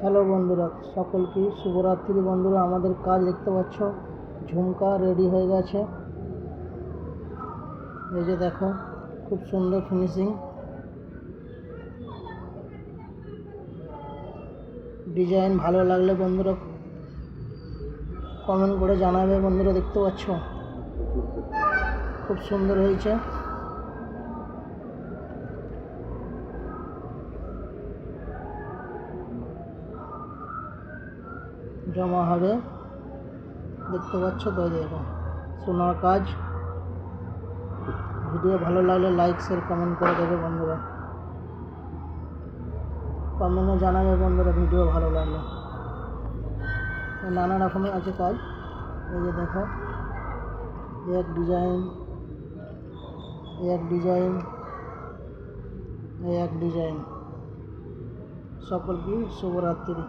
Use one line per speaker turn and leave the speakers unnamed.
Hello বন্ধুরা, সকলকে শুভরাত্রি। বন্ধুরা, আমাদের কাজ দেখতে পাচ্ছ, ঝুমকা রেডি হয়ে গেছে। এই যে দেখো, খুব সুন্দর ফিনিশিং। ডিজাইন ভালো লাগলে বন্ধুরা কমেন্ট করে জানাবে। বন্ধুরা, দেখতে পাচ্ছ খুব সুন্দর হয়েছে। জমা হবে, দেখতে পাচ্ছ তো। দেখো, সোনার কাজ। ভিডিও ভালো লাগলে লাইক শেয়ার কমেন্ট করে দেবে বন্ধুরা। কমেন্টে জানাবে বন্ধুরা ভিডিও ভালো লাগলে। নানা রকমের আছে কাজ। এই যে দেখো, এক ডিজাইন, এক ডিজাইন, এক ডিজাইন। সকলকে শুভরাত্রি।